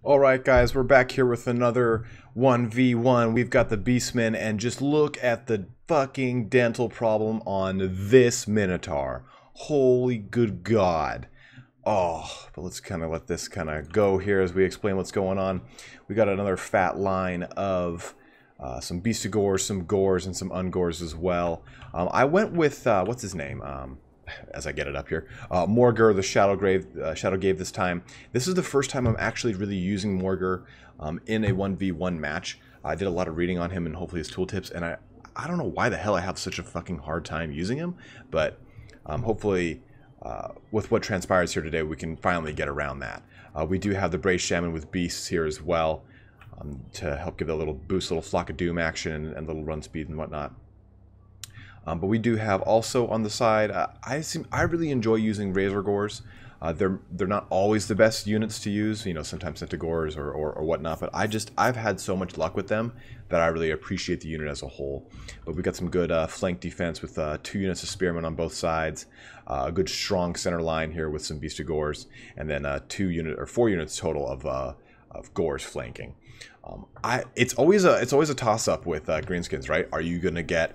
Alright guys, we're back here with another 1v1. We've got the Beastmen, and just look at the fucking dental problem on this Minotaur. Holy good god. Oh, but let's kind of let this kind of go here as we explain what's going on. We got another fat line of some Beastigores, some Gores, and some Ungores as well. I went with, what's his name? As I get it up here, Morgur, the Shadowgrave this time. This is the first time I'm actually really using Morgur in a 1v1 match. I did a lot of reading on him and hopefully his tooltips, and I don't know why the hell I have such a fucking hard time using him, but hopefully with what transpires here today, we can finally get around that. We do have the Brace Shaman with Beasts here as well to help give it a little boost, a little Flock of Doom action and little run speed and whatnot. But we do have also on the side, I really enjoy using Razor Gores. They're not always the best units to use, you know, sometimes Centigores or whatnot, but I've had so much luck with them that I really appreciate the unit as a whole. But we got some good flank defense with 2 units of Spearmen on both sides, a good strong center line here with some Beastigores, and then 4 units total of Gores flanking. It's always a toss-up with Greenskins, right? Are you gonna get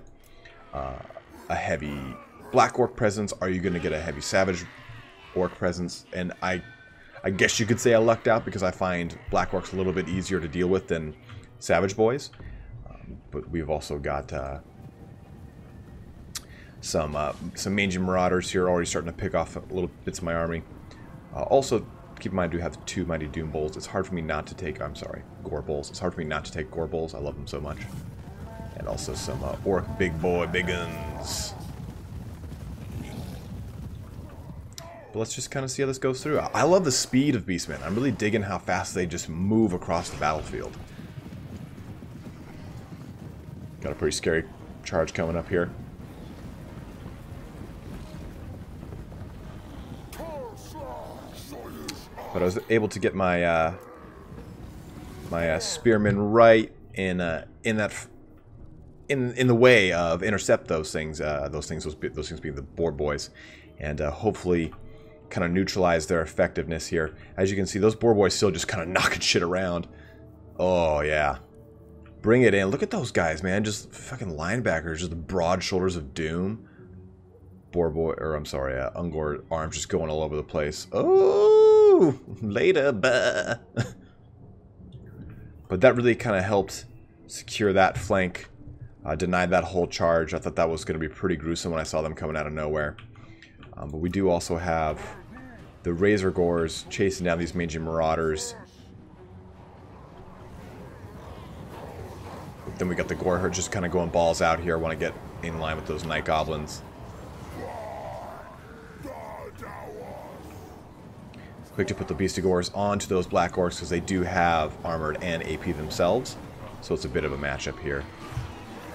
a heavy Black Orc presence? Are you going to get a heavy Savage Orc presence? And I guess you could say I lucked out because I find Black Orcs a little bit easier to deal with than Savage Boys. But we've also got some Mangy Marauders here already starting to pick off little bits of my army. Also, keep in mind I do have 2 Mighty Doom Bulls. It's hard for me not to take, Gore Bulls. It's hard for me not to take Gore Bulls. I love them so much. And also some Orc Big Guns. But let's just kind of see how this goes through. I love the speed of Beastmen. I'm really digging how fast they just move across the battlefield. Got a pretty scary charge coming up here. But I was able to get my my Spearmen right in the way of intercept those things being the Boar Boys, and hopefully kind of neutralize their effectiveness here. As you can see, those Boar Boys still just kind of knocking shit around. Oh yeah, bring it in. Look at those guys, man, just fucking linebackers, just the broad shoulders of doom. Ungor arms just going all over the place. Oh, later, buh. But that really kind of helped secure that flank. Denied that whole charge. I thought that was going to be pretty gruesome when I saw them coming out of nowhere. But we do also have the Razor Gores chasing down these Mangy Marauders. But then we got the Gore Herd just kind of going balls out here. Want to get in line with those Night Goblins. Quick to put the Beastigores onto those Black Orcs because they do have armored and AP themselves. So it's a bit of a matchup here.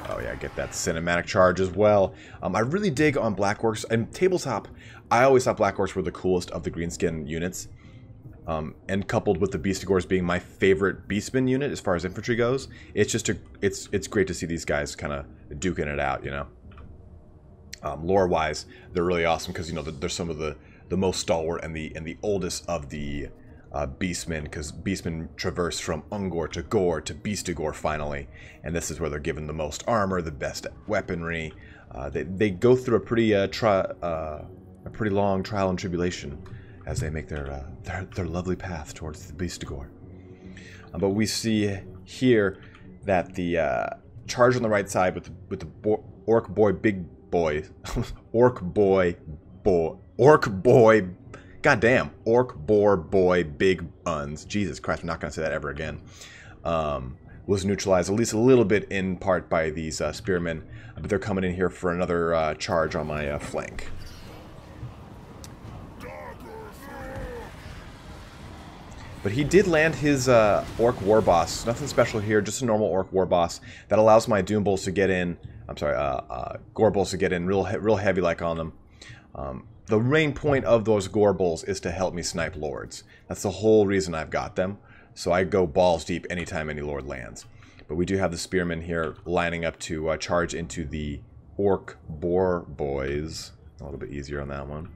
Oh yeah, get that cinematic charge as well. I really dig on Black Orcs. And tabletop, I always thought Black Orcs were the coolest of the Greenskin units. And coupled with the Beastigores being my favorite Beastman unit as far as infantry goes, it's just it's great to see these guys kind of duking it out, you know. Lore-wise, they're really awesome because, you know, they're some of the most stalwart and the oldest of the Beastmen, because Beastmen traverse from Ungor to Gore to Beastigore finally, and this is where they're given the most armor, the best weaponry. They go through a pretty long trial and tribulation as they make their lovely path towards the Beastigore. But we see here that the charge on the right side with the Orc Boy Big Boy, Orc Boar Boy Big Uns. Jesus Christ, I'm not going to say that ever again. Was neutralized at least a little bit in part by these Spearmen, but they're coming in here for another charge on my flank. But he did land his Orc War Boss. Nothing special here, just a normal Orc War Boss that allows my Doom Bulls to get in. Gore Bulls to get in real heavy like on them. The main point of those Gore Bulls is to help me snipe Lords. That's the whole reason I've got them. So I go balls deep anytime any Lord lands. But we do have the Spearmen here lining up to charge into the Orc Boar Boys. A little bit easier on that one.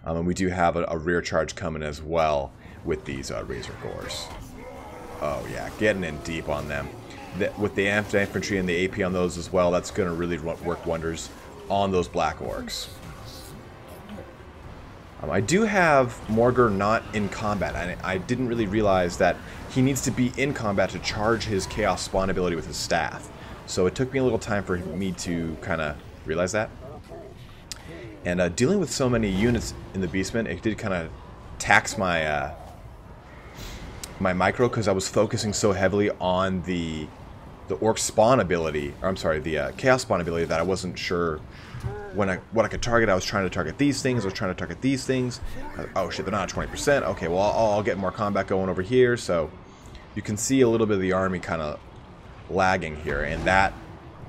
And we do have a rear charge coming as well with these Razor Gores. Oh yeah, getting in deep on them. With the anti-infantry and the AP on those as well, that's going to really work wonders on those black orcs. I do have Morgur not in combat. I didn't really realize that he needs to be in combat to charge his Chaos Spawn ability with his staff. So it took me a little time for me to kind of realize that. And dealing with so many units in the Beastmen, it did kind of tax my my micro, because I was focusing so heavily on the Orc Spawn ability, or I'm sorry, the Chaos Spawn ability, that I wasn't sure what I could target. I was trying to target these things, I was trying to target these things. Oh shit, they're not at 20%. Okay, well I'll get more combat going over here. So you can see a little bit of the army kind of lagging here, and that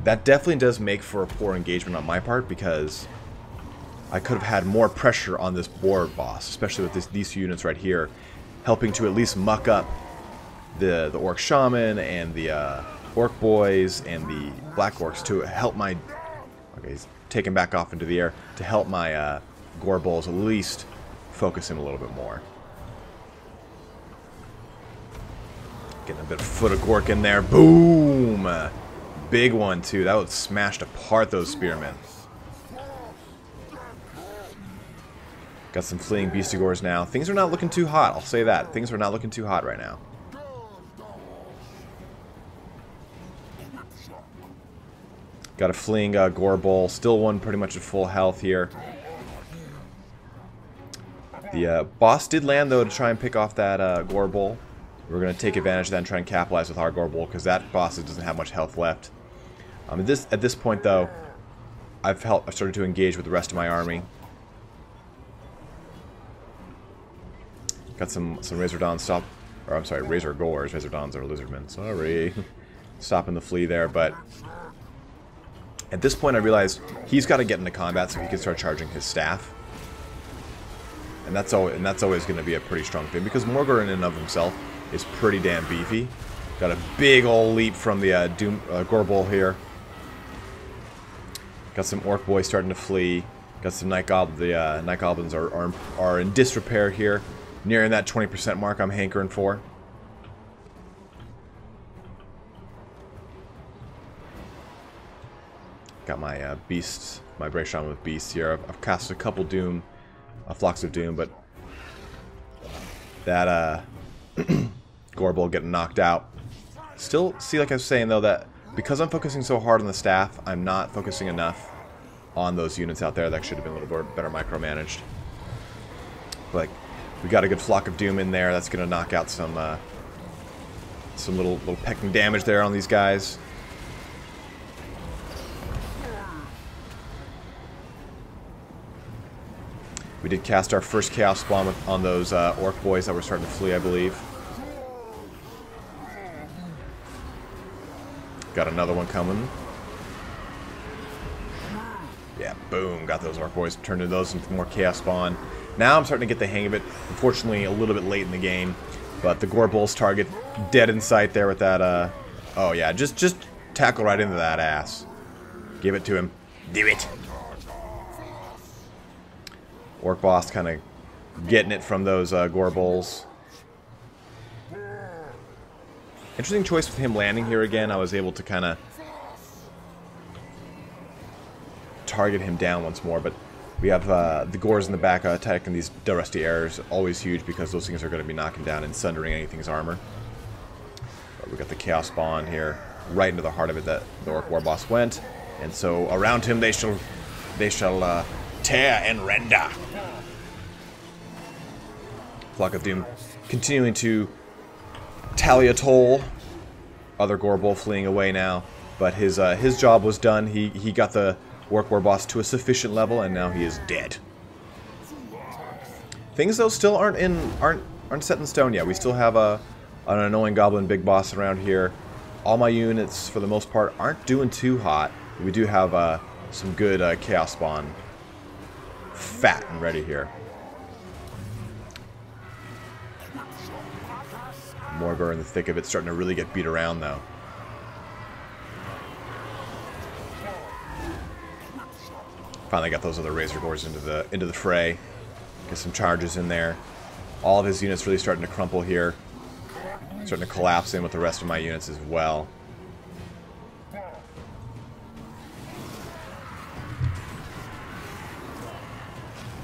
definitely does make for a poor engagement on my part, because I could have had more pressure on this boar boss, especially with these units right here, helping to at least muck up the Orc Shaman and the Orc Boys and the Black Orcs to help my... Okay, he's taken back off into the air, to help my Gore Bulls at least focus him a little bit more. Getting a bit of foot of Gork in there. Boom! Big one, too. That would smashed apart those spearmen. Got some fleeing Beastigores now. Things are not looking too hot, I'll say that. Things are not looking too hot right now. Got a fleeing Gore Bull. Still one pretty much at full health here. The boss did land, though, to try and pick off that Gore Bull. We're going to take advantage of that and try and capitalize with our Gore Bull, because that boss doesn't have much health left. At this point, though, I've started to engage with the rest of my army. Got some Razor Dons stop, or I'm sorry, Razor Gores. Razor Dons are Lizardmen. Sorry, stopping the flea there. But at this point, I realized he's got to get into combat so he can start charging his staff, and that's always going to be a pretty strong thing, because Morgur in and of himself is pretty damn beefy. Got a big old leap from the Gore Bull here. Got some Orc Boys starting to flee. Got some Night Goblins. The Night Goblins are in disrepair here. Nearing that 20% mark I'm hankering for. Got my beasts, my Brave Shaman with beasts here. I've cast a couple Flocks of Doom, but that Gore Bull getting knocked out. Still, see, like I was saying though, that because I'm focusing so hard on the staff, I'm not focusing enough on those units out there that should have been a little bit better micromanaged. Like, we got a good Flock of Doom in there. That's going to knock out some little pecking damage there on these guys. We did cast our first Chaos Spawn on those Orc Boys that were starting to flee, I believe. Got another one coming. Yeah, boom. Got those Orc Boys. Turned those into more Chaos Spawn. Now I'm starting to get the hang of it. Unfortunately, a little bit late in the game. But the Gore Bull's target dead in sight there with that, oh yeah, just tackle right into that ass. Give it to him. Do it! Orc Boss kind of getting it from those Gore Bulls. Interesting choice with him landing here again. I was able to kind of target him down once more, but we have the Gores in the back attacking these Rusty Arrows, always huge because those things are going to be knocking down and sundering anything's armor. But we got the Chaos Spawn here, right into the heart of it that the Orc War Boss went, and so around him they shall tear and render. Flock of Doom continuing to tally a toll. Other Gore Bull fleeing away now, but his job was done. He got the Orc War Boss to a sufficient level, and now he is dead. Things though still aren't set in stone yet. We still have an annoying Goblin Big Boss around here. All my units, for the most part, aren't doing too hot. We do have some good Chaos Spawn fat and ready here. Morgur in the thick of it, starting to really get beat around though. Finally got those other Razor Gores into the fray. Get some charges in there. All of his units really starting to crumple here. Starting to collapse in with the rest of my units as well.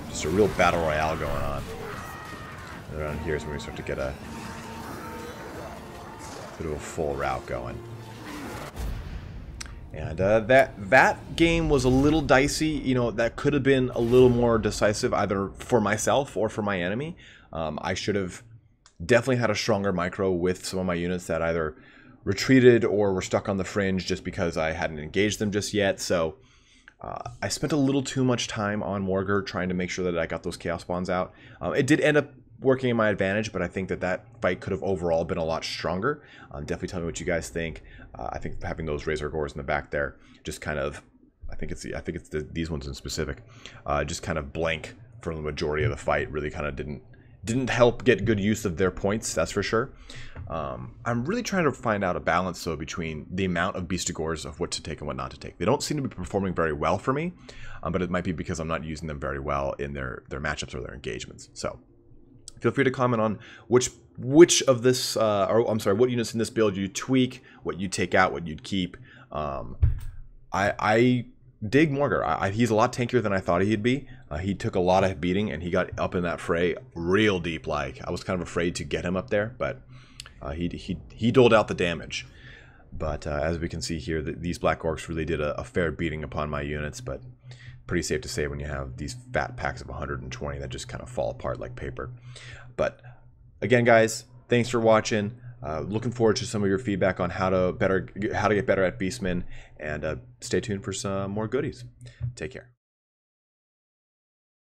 Just a real battle royale going on. And around here is when we start to get a bit of a full route going. And that game was a little dicey. You know, that could have been a little more decisive either for myself or for my enemy. I should have definitely had a stronger micro with some of my units that either retreated or were stuck on the fringe just because I hadn't engaged them just yet. So I spent a little too much time on Morgar trying to make sure that I got those Chaos Spawns out. It did end up working in my advantage, but I think that fight could have overall been a lot stronger. Definitely tell me what you guys think. I think having those Razor Gores in the back there just kind of, I think it's these ones in specific, just kind of blank for the majority of the fight. Really kind of didn't help get good use of their points, that's for sure. I'm really trying to find out a balance, though, between the amount of Beastigores of what to take and what not to take. They don't seem to be performing very well for me, but it might be because I'm not using them very well in their matchups or their engagements. So feel free to comment on which of this, or I'm sorry, what units in this build you tweak, what you take out, what you'd keep. I dig Morgar. He's a lot tankier than I thought he'd be. He took a lot of beating, and he got up in that fray real deep. Like, I was kind of afraid to get him up there, but he doled out the damage. But as we can see here, these Black Orcs really did a fair beating upon my units, but pretty safe to say when you have these fat packs of 120 that just kind of fall apart like paper. But again, guys, thanks for watching. Looking forward to some of your feedback on how to get better at Beastmen, and stay tuned for some more goodies. Take care.